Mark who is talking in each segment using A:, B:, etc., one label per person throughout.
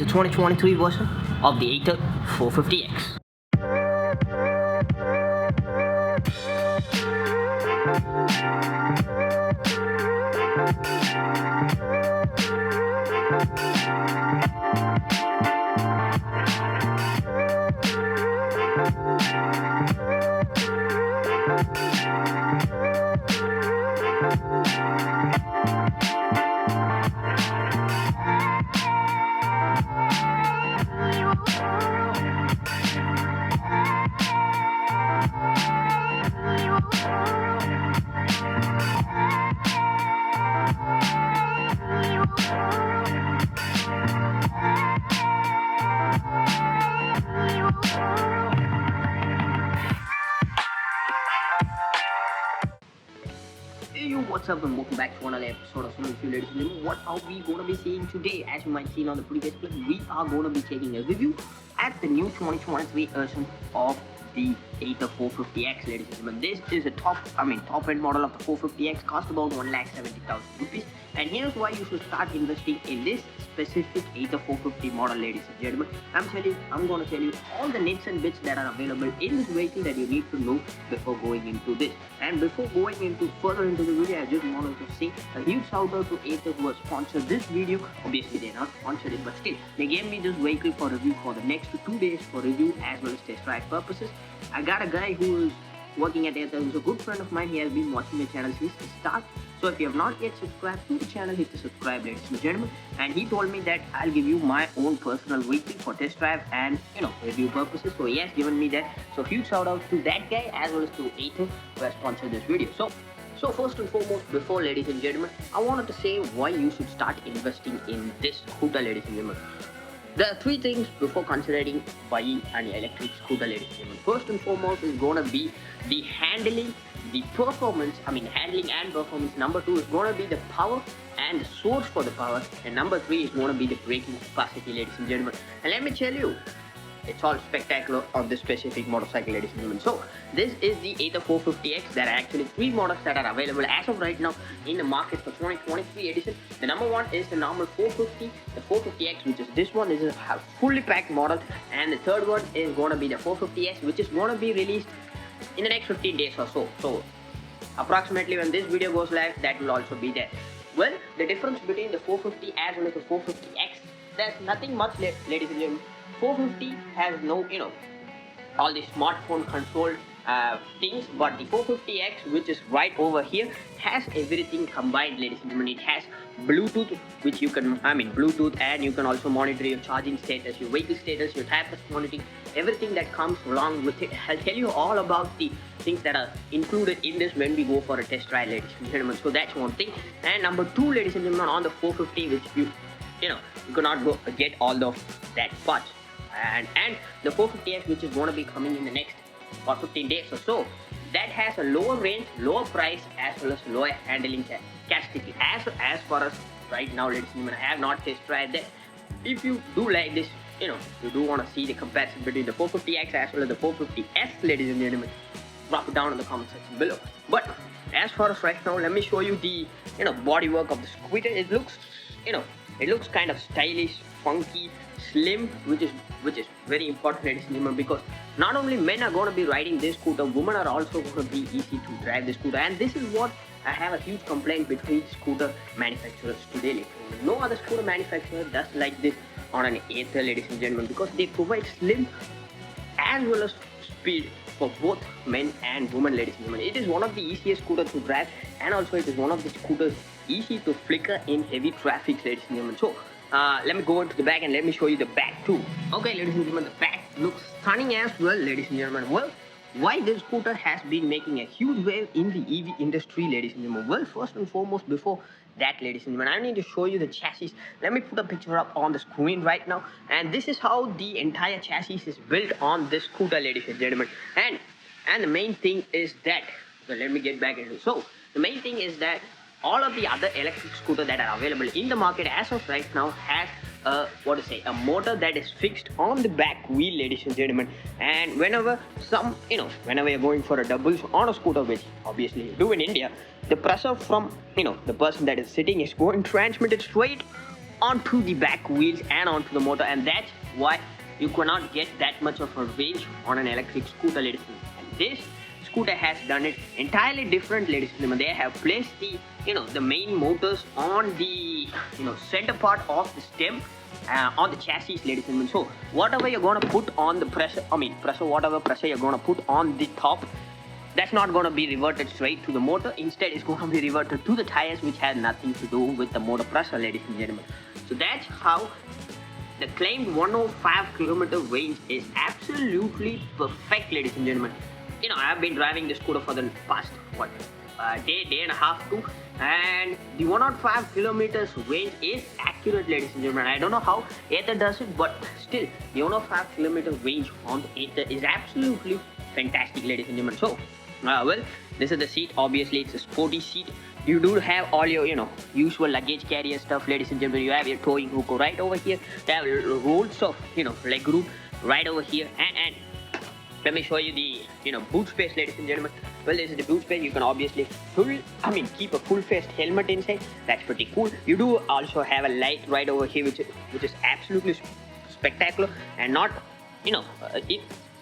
A: 2023 version of the Ather 450X. Hey yo, what's up and welcome back to another episode of Swimming Few, ladies and gentlemen. What are we going to be seeing today? As you might see on the previous clip, we are going to be taking a review at the new 2023 version of the Ather 450X, ladies and gentlemen. This is a top end model of the 450X, cost about 1,70,000 rupees. And here's why you should start investing in this specific Ather 450 model, ladies and gentlemen. I'm going to tell you all the nits and bits that are available in this vehicle that you need to know before going into this. And before going further into the video, I just wanted to say a huge shout out to Ather who has sponsored this video. Obviously, they're not sponsored it, but still, they gave me this vehicle for review for the next 2 days for review as well as test drive purposes. I got a guy who is working at Ather, who's a good friend of mine. He has been watching the channel since the start. So if you have not yet subscribed to the channel, hit the subscribe, ladies and gentlemen. And he told me that I'll give you my own personal vehicle for test drive and review purposes. So he has given me that. So huge shout out to that guy as well as to Ather who has sponsored this video. So first and foremost, before ladies and gentlemen, I wanted to say why you should start investing in this scooter, ladies and gentlemen. There are 3 things before considering buying an electric scooter, ladies and gentlemen. First and foremost is going to be the handling, the performance, handling and performance. Number 2 is going to be the power and the source for the power. And number 3 is going to be the braking capacity, ladies and gentlemen. And let me tell you, it's all spectacular on this specific motorcycle, ladies and gentlemen. So this is the Ather 450X. There are actually 3 models that are available as of right now in the market for 2023 edition. The number 1 is the normal 450, the 450X, which is this one is a fully packed model, and the third one is going to be the 450S, which is going to be released in the next 15 days or so. So approximately when this video goes live, that will also be there. Well, the difference between the 450 as well as the 450X, there's nothing much, ladies and gentlemen. 450 has no, all the smartphone controlled things, but the 450X, which is right over here, has everything combined, ladies and gentlemen. It has Bluetooth, which you can, Bluetooth, and you can also monitor your charging status, your vehicle status, your tire pressure monitoring, everything that comes along with it. I'll tell you all about the things that are included in this when we go for a test drive, ladies and gentlemen. So that's one thing. And number 2, ladies and gentlemen, on the 450, which you cannot go get all of that parts. And the 450X, which is going to be coming in the next 15 days or so, that has a lower range, lower price, as well as lower handling capacity. As far as right now, ladies and gentlemen, I have not test tried that. If you do like this, you do want to see the comparison between the 450X as well as the 450S, ladies and gentlemen, drop it down in the comment section below. But as far as right now, let me show you the bodywork of the scooter. It looks kind of stylish, funky, slim, which is very important, ladies and gentlemen, because not only men are going to be riding this scooter, women are also going to be easy to drive this scooter. And this is what I have a huge complaint between scooter manufacturers today, ladies and gentlemen. No other scooter manufacturer does like this on an Ather, ladies and gentlemen, because they provide slim as well as speed for both men and women, ladies and gentlemen. It is one of the easiest scooters to drive, and also it is one of the scooters easy to flicker in heavy traffic, ladies and gentlemen. So let me go into the back and let me show you the back too. Okay, ladies and gentlemen, the back looks stunning as well, ladies and gentlemen. Well, why this scooter has been making a huge wave in the EV industry, ladies and gentlemen? Well, first and foremost, before that, ladies and gentlemen, I need to show you the chassis. Let me put a picture up on the screen right now, and this is how the entire chassis is built on this scooter, ladies and gentlemen. And the main thing is that, well, let me get back into it. So the main thing is that all of the other electric scooters that are available in the market as of right now has a motor that is fixed on the back wheel, ladies and gentlemen. And whenever you're going for a doubles on a scooter, which obviously you do in India, the pressure from the person that is sitting is going transmitted straight onto the back wheels and onto the motor, and that's why you cannot get that much of a range on an electric scooter, ladies and gentlemen. And this scooter has done it entirely different, ladies and gentlemen. They have placed the main motors on the center part of the stem, on the chassis, ladies and gentlemen. So whatever you're gonna put on the whatever pressure you're gonna put on the top, that's not going to be reverted straight to the motor. Instead, it's going to be reverted to the tires, which has nothing to do with the motor pressure, ladies and gentlemen. So that's how the claimed 105-kilometer range is absolutely perfect, ladies and gentlemen. I've been driving the scooter for the past day and a half too, and the 105 kilometers range is accurate, ladies and gentlemen. I don't know how Ather does it, but still, the 105 kilometer range on the Ather is absolutely fantastic, ladies and gentlemen. So well, this is the seat. Obviously, it's a sporty seat. You do have all your usual luggage carrier stuff, ladies and gentlemen. You have your towing hook right over here. You have rolls of leg room right over here, and let me show you the boot space, ladies and gentlemen. Well, this is the boot space. You can obviously keep a full-faced helmet inside. That's pretty cool. You do also have a light right over here, which is absolutely spectacular, and not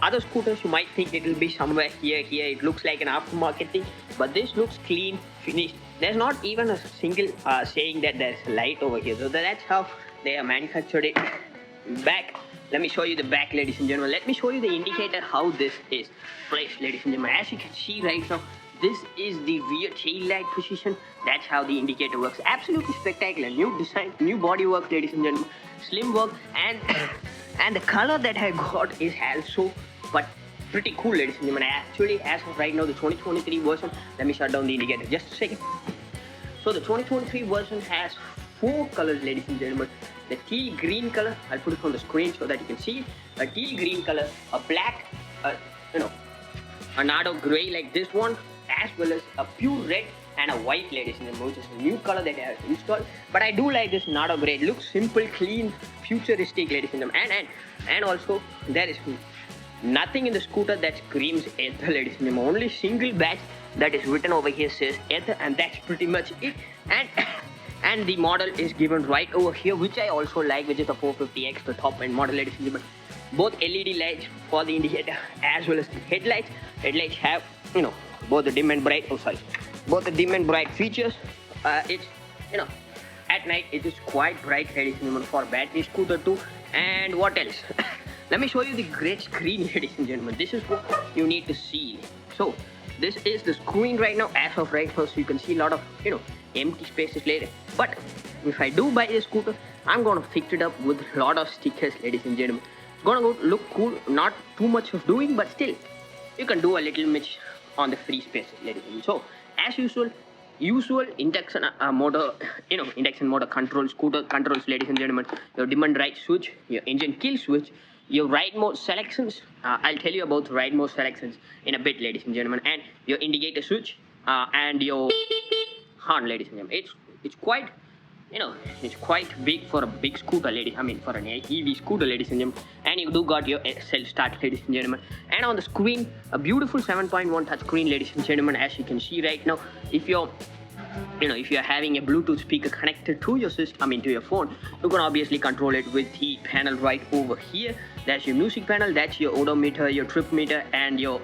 A: other scooters, you might think it will be somewhere here. It looks like an aftermarket thing, but this looks clean, finished. There's not even a single saying that there's a light over here. So that's how they have manufactured it. Back, let me show you the back, ladies and gentlemen. Let me show you the indicator, how this is placed, ladies and gentlemen. As you can see right now, this is the rear tail light position. That's how the indicator works. Absolutely spectacular. New design, new body work, ladies and gentlemen. Slim work, and the color that I got is also but pretty cool, ladies and gentlemen. Actually, as of right now, the 2023 version, let me shut down the indicator just a second. So the 2023 version has 4 colors, ladies and gentlemen. The teal green color, I'll put it on the screen so that you can see it. A teal green color, a black, a nardo gray like this one, as well as a pure red and a white, ladies and gentlemen, which is a new color that I have installed. But I do like this nardo gray. It looks simple, clean, futuristic, ladies and gentlemen. And also there is nothing in the scooter that screams Ather, ladies and gentlemen. Only single badge that is written over here says Ather, and that's pretty much it. And the model is given right over here, which I also like, which is a 450X, the top end model, ladies and gentlemen. Both LED lights for the indicator as well as the headlights. Headlights have both the dim and bright. Both the dim and bright features. It's at night it is quite bright, ladies and gentlemen, for a battery scooter too. And what else? Let me show you the great screen, ladies and gentlemen. This is what you need to see. So this is the screen right now, as of right now. So you can see a lot of empty spaces later. But if I do buy a scooter, I'm gonna fix it up with a lot of stickers, ladies and gentlemen. It's gonna look cool. Not too much of doing, but still you can do a little bit on the free spaces, ladies and gentlemen. So as usual induction motor induction motor control, scooter controls, ladies and gentlemen. Your dim and bright switch, your engine kill switch, your ride mode selections. I'll tell you about ride mode selections in a bit, ladies and gentlemen. And your indicator switch, and your horn, ladies and gentlemen. It's quite it's quite big for a big scooter, for an EV scooter, ladies and gentlemen. And you do got your self start, ladies and gentlemen. And on the screen, a beautiful 7.1 touch screen, ladies and gentlemen, as you can see right now. If you're having a Bluetooth speaker connected to your system, to your phone, you can obviously control it with the panel right over here. That's your music panel, that's your odometer, your trip meter, and your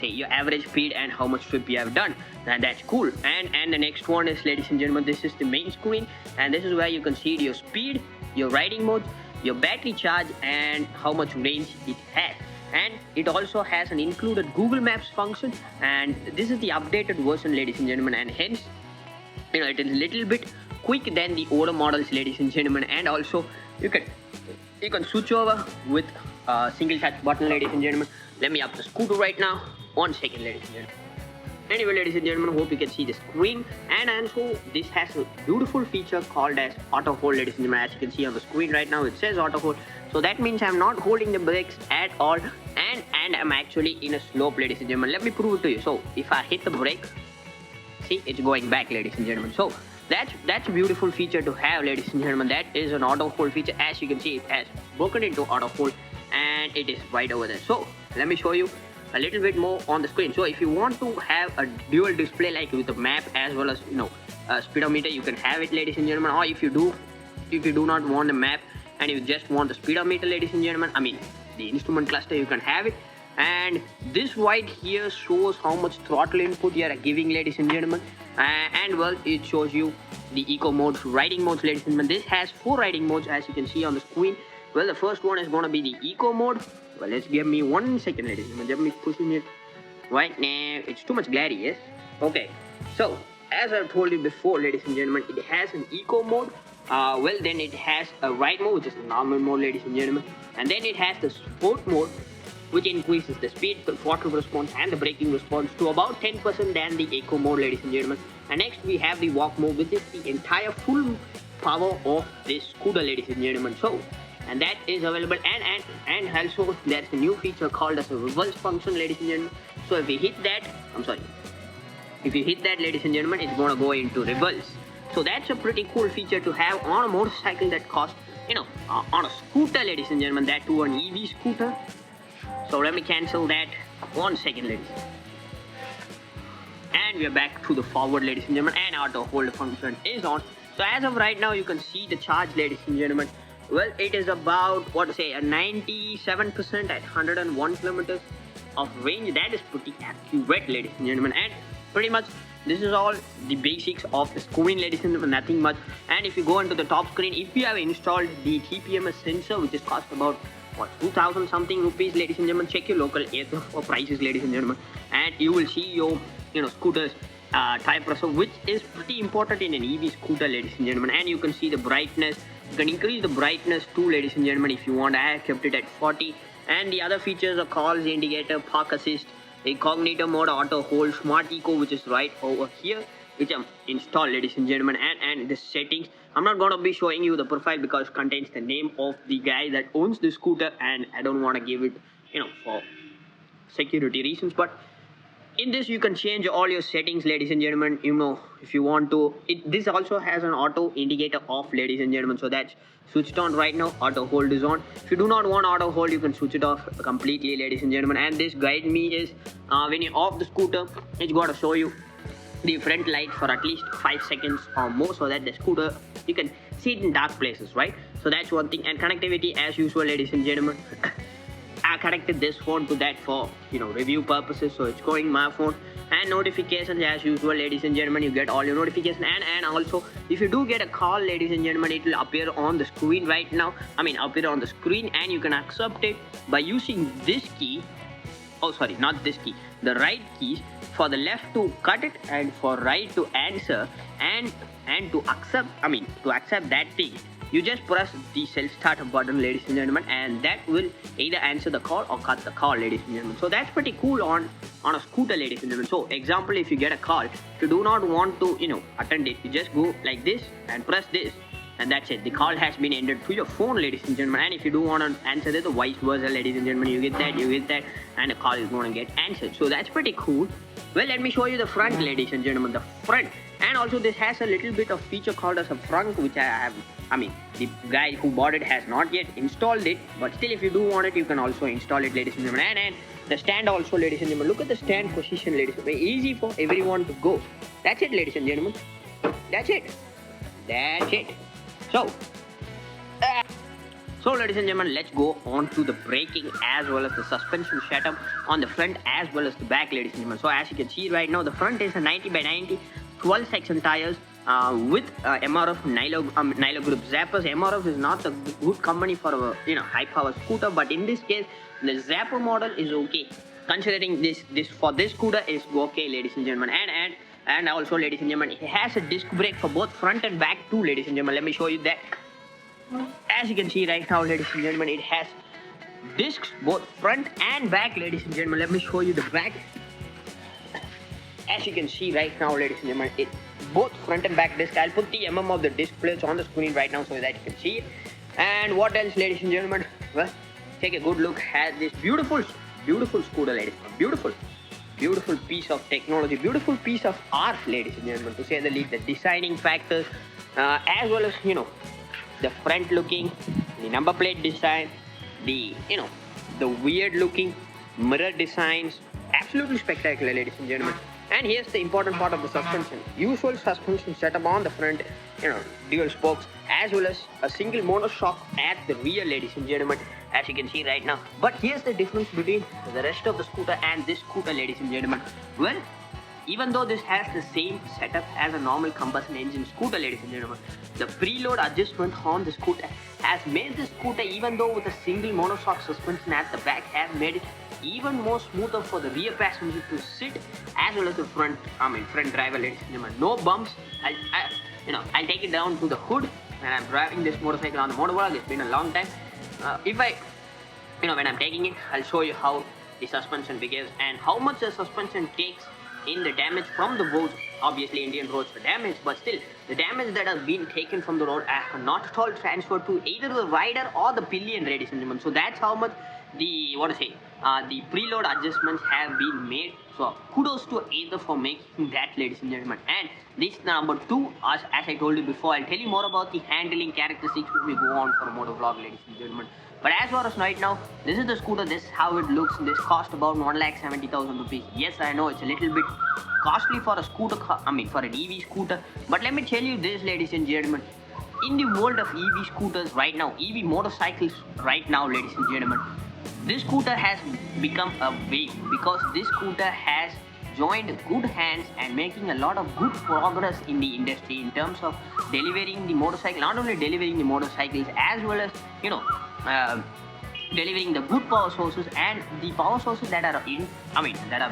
A: your average speed and how much trip you have done. And that's cool. And the next one is, ladies and gentlemen, this is the main screen, and this is where you can see your speed, your riding mode, your battery charge, and how much range it has. And it also has an included Google Maps function, and this is the updated version, ladies and gentlemen, and hence it is a little bit quick than the older models, ladies and gentlemen. And also you can switch over with a single touch button, ladies and gentlemen. Let me up the scooter right now. 1 second, ladies and gentlemen. Anyway, ladies and gentlemen, hope you can see the screen. And also this has a beautiful feature called as auto hold, ladies and gentlemen. As you can see on the screen right now, it says auto hold. So that means I'm not holding the brakes at all, and I'm actually in a slope, ladies and gentlemen. Let me prove it to you. So if I hit the brake, see, it's going back, ladies and gentlemen. So that's a beautiful feature to have, ladies and gentlemen. That is an auto hold feature. As you can see, it has broken into auto hold, and it is right over there. So let me show you a little bit more on the screen. So if you want to have a dual display, like with the map as well as a speedometer, you can have it, ladies and gentlemen. Or if you do If you do not want a map and you just want the speedometer, ladies and gentlemen, I mean the instrument cluster, you can have it. And this white here shows how much throttle input you are giving, ladies and gentlemen. And well, it shows you the eco modes, riding modes, ladies and gentlemen. This has 4 riding modes, as you can see on the screen. Well, the first one is going to be the eco mode. Well, let's give me 1 second, ladies and gentlemen. Let me pushing it right now. It's too much glary, yes? Okay. So, as I've told you before, ladies and gentlemen, it has an eco mode. Well, then it has a ride mode, which is a normal mode, ladies and gentlemen. And then it has the sport mode, which increases the speed, the throttle response, and the braking response to about 10% than the eco mode, ladies and gentlemen. And next we have the walk mode, which is the entire full power of this scooter, ladies and gentlemen. So, and that is available, and also there's a new feature called as a reverse function, ladies and gentlemen. So if we hit that, if you hit that, ladies and gentlemen, it's gonna go into reverse. So that's a pretty cool feature to have on a motorcycle that costs, on a scooter, ladies and gentlemen, that too an EV scooter. So let me cancel that. 1 second, ladies. And we are back to the forward, ladies and gentlemen, and auto hold function is on. So as of right now, you can see the charge, ladies and gentlemen. Well, it is about, what to say, a 97% at 101 kilometers of range. That is pretty accurate, ladies and gentlemen. And pretty much this is all the basics of the screen, ladies and gentlemen, nothing much. And if you go into the top screen, if you have installed the TPMS sensor, which is cost about 2,000 something rupees, ladies and gentlemen, check your local Ather for prices, ladies and gentlemen, and you will see your scooters tire pressure, which is pretty important in an EV scooter, ladies and gentlemen. And you can see the brightness. You can increase the brightness too, ladies and gentlemen, if you want. I have kept it at 40. And the other features are calls indicator, park assist, incognito mode, auto hold, smart eco, which is right over here, which I'm installed, ladies and gentlemen. And the settings, I'm not going to be showing you the profile because it contains the name of the guy that owns the scooter, and I don't want to give it, for security reasons. But in this, you can change all your settings, ladies and gentlemen, if you want to. This also has an auto indicator off, ladies and gentlemen, so that's switched on right now. Auto hold is on. If you do not want auto hold, you can switch it off completely, ladies and gentlemen. And this guide me is when you're off the scooter, it's got to show you the front light for at least 5 seconds or more, so that the scooter, you can see it in dark places, right? So that's one thing. And connectivity, as usual, ladies and gentlemen. I connected this phone to that for review purposes, so it's going my phone. And notifications, as usual, ladies and gentlemen, you get all your notifications. And also, if you do get a call, ladies and gentlemen, it will appear on the screen right now. Appear on the screen, and you can accept it by using this key. Oh, sorry, not this key, the right keys. For the left to cut it, and for right to answer, and to accept that thing, you just press the self-start button, ladies and gentlemen, and that will either answer the call or cut the call, ladies and gentlemen. So that's pretty cool on a scooter, ladies and gentlemen. So example, if you get a call, if you do not want to attend it, you just go like this and press this, and that's it. The call has been ended to your phone, ladies and gentlemen. And if you do want to answer it, the vice versa, ladies and gentlemen, you get that, and the call is going to get answered. So that's pretty cool. Well, let me show you the front, ladies and gentlemen, the front. And also this has a little bit of feature called as a front, which the guy who bought it has not yet installed it, but still, if you do want it, you can also install it, ladies and gentlemen. And the stand also, ladies and gentlemen, look at the stand position, ladies and gentlemen, easy for everyone to go. That's it, ladies and gentlemen. That's it. So ladies and gentlemen, let's go on to the braking as well as the suspension setup on the front as well as the back, ladies and gentlemen. So as you can see right now, the front is a 90 by 90 12 section tires with MRF Nilo Group Zappers. MRF is not a good company for a high power scooter, but in this case the Zapper model is okay, considering this for this scooter is okay, ladies and gentlemen. And also, ladies and gentlemen, it has a disc brake for both front and back too, ladies and gentlemen. Let me show you that. As you can see right now, ladies and gentlemen, it has discs both front and back, ladies and gentlemen. Let me show you the back. As you can see right now, ladies and gentlemen, it both front and back disc. I'll put the of the disc plates on the screen right now so that you can see it. And what else, ladies and gentlemen? Well, take a good look at this beautiful scooter, ladies. Beautiful piece of technology, beautiful piece of art, ladies and gentlemen, to say the least. The designing factors, as well as the front looking, the number plate design, the weird looking mirror designs, absolutely spectacular, ladies and gentlemen. And here's the important part of the suspension. Usual suspension setup on the front, dual spokes, as well as a single monoshock at the rear, ladies and gentlemen, as you can see right now. But here's the difference between the rest of the scooter and this scooter, ladies and gentlemen. Well, even though this has the same setup as a normal combustion engine scooter, ladies and gentlemen, the preload adjustment on the scooter has made the scooter, even though with a single monoshock suspension at the back, has made it even more smoother for the rear passenger to sit, as well as the front driver, ladies and gentlemen. No bumps. I'll take it down to the hood, and I'm driving this motorcycle on the motovlog. It's been a long time. When I'm taking it, I'll show you how the suspension behaves and how much the suspension takes in the damage from the roads. Obviously, Indian roads are damaged, but still, the damage that has been taken from the road are not at all transferred to either the rider or the pillion, ladies and gentlemen. So that's how much the preload adjustments have been made. So kudos to Ather for making that, ladies and gentlemen. And this number two, as I told you before, I'll tell you more about the handling characteristics when we go on for a motor vlog, ladies and gentlemen. But as far as right now, this is the scooter, this is how it looks. This cost about 1,70,000 rupees. Yes, I know it's a little bit costly for a scooter, for an EV scooter. But let me tell you this, ladies and gentlemen. In the world of EV scooters right now, EV motorcycles right now, ladies and gentlemen, this scooter has become a wave because this scooter has joined good hands and making a lot of good progress in the industry in terms of delivering the motorcycle, not only delivering the motorcycles as well as delivering the good power sources, and the power sources that are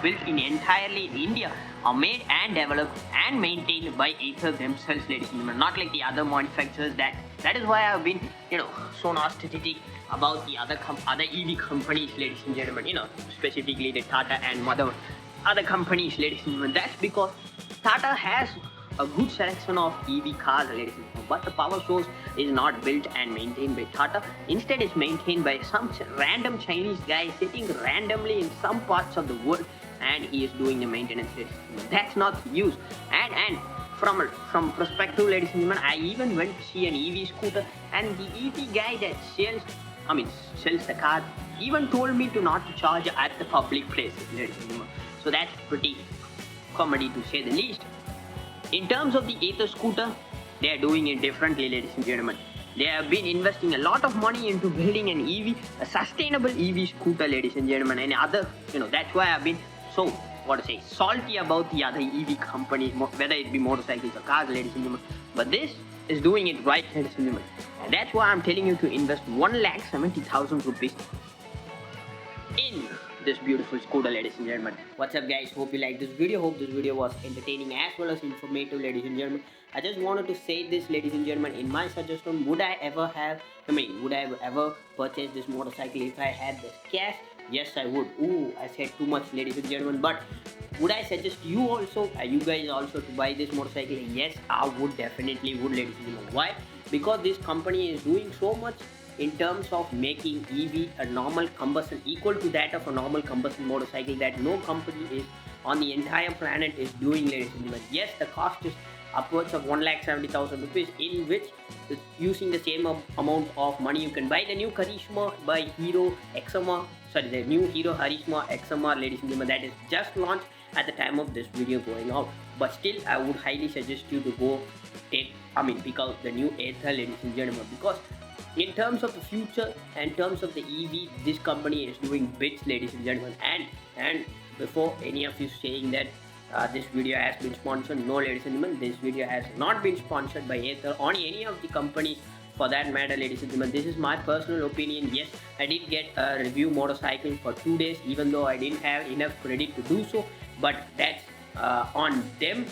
A: built in entirely in India are made and developed and maintained by Ather themselves, ladies and gentlemen, not like the other manufacturers. That is why I've been so nostalgic about the other EV companies, ladies and gentlemen, specifically the Tata and other companies, ladies and gentlemen. That's because Tata has a good selection of EV cars, ladies and gentlemen, but the power source is not built and maintained by Tata. Instead, it's maintained by some random Chinese guy sitting randomly in some parts of the world, and he is doing the maintenance, ladies and gentlemen. That's not used. And from perspective, ladies and gentlemen, I even went to see an EV scooter, and the EV guy that sells the car even told me to not to charge at the public places, ladies and gentlemen. So that's pretty comedy to say the least. In terms of the Ather scooter, they are doing it differently, ladies and gentlemen. They have been investing a lot of money into building an EV, a sustainable EV scooter, ladies and gentlemen. And that's why I've been so, salty about the other EV companies, whether it be motorcycles or cars, ladies and gentlemen. But this is doing it right, ladies and gentlemen. And that's why I'm telling you to invest 1,70,000 rupees in this beautiful scooter, ladies and gentlemen. What's up, guys? Hope you liked this video. Hope this video was entertaining as well as informative, ladies and gentlemen. I just wanted to say this, ladies and gentlemen. In my suggestion, would I ever purchase this motorcycle if I had this cash? Yes, I would. Ooh, I said too much, ladies and gentlemen. But would I suggest you also, you guys also, to buy this motorcycle? Yes, I would, definitely would, ladies and gentlemen. Why? Because this company is doing so much in terms of making EV a normal combustion equal to that of a normal combustion motorcycle that no company is on the entire planet is doing, ladies and gentlemen. Yes, the cost is upwards of 1,70,000 rupees, in which using the same amount of money you can buy the new Karishma by Hero XMR, the new Hero Harishma XMR, ladies and gentlemen, that is just launched at the time of this video going out. But still, I would highly suggest you to go pick out the new Ather, ladies and gentlemen, because in terms of the future, in terms of the EV, this company is doing bits, ladies and gentlemen. And before any of you saying that this video has been sponsored, no, ladies and gentlemen, this video has not been sponsored by Ather or any of the companies for that matter, ladies and gentlemen. This is my personal opinion. Yes, I did get a review motorcycle for 2 days, even though I didn't have enough credit to do so, but that's on them.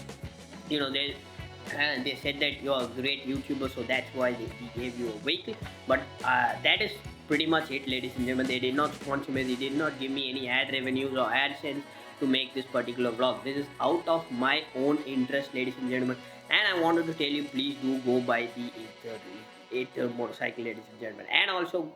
A: They said that you're a great YouTuber, so that's why they gave you a vehicle. But that is pretty much it, ladies and gentlemen. They did not sponsor me. They did not give me any ad revenues or AdSense to make this particular vlog. This is out of my own interest, ladies and gentlemen. And I wanted to tell you, please do go buy the Ather motorcycle, ladies and gentlemen. And also,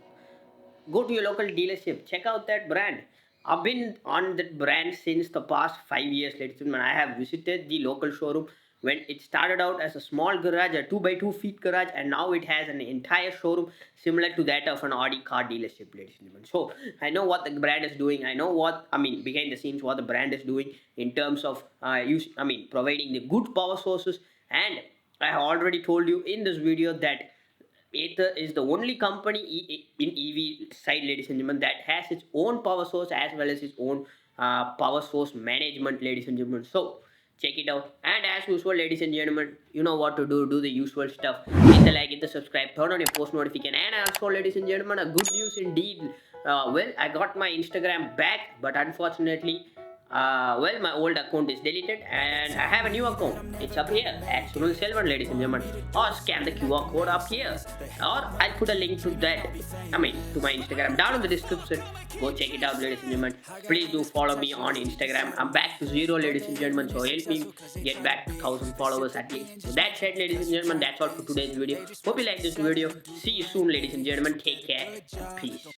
A: go to your local dealership. Check out that brand. I've been on that brand since the past 5 years, ladies and gentlemen. I have visited the local showroom when it started out as a small garage, a 2x2 feet garage, and now it has an entire showroom similar to that of an Audi car dealership, ladies and gentlemen. So I know what the brand is doing. I know behind the scenes what the brand is doing in terms of providing the good power sources and I have already told you in this video that Ather is the only company in EV side, ladies and gentlemen, that has its own power source as well as its own power source management, ladies and gentlemen. So check it out. And as usual, ladies and gentlemen, you know what to do. Do the usual stuff. Hit the like, hit the subscribe, turn on your post notification, and also, ladies and gentlemen, a good news indeed. Well, I got my Instagram back, but unfortunately, well, my old account is deleted and I have a new account. It's up here at Sunil Selvan, ladies and gentlemen. Or scan the QR code up here. Or I'll put a link to that, to my Instagram down in the description. Go check it out, ladies and gentlemen. Please do follow me on Instagram. I'm back to 0, ladies and gentlemen. So help me get back to 1,000 followers at least. So that's it, ladies and gentlemen. That's all for today's video. Hope you like this video. See you soon, ladies and gentlemen. Take care. Peace.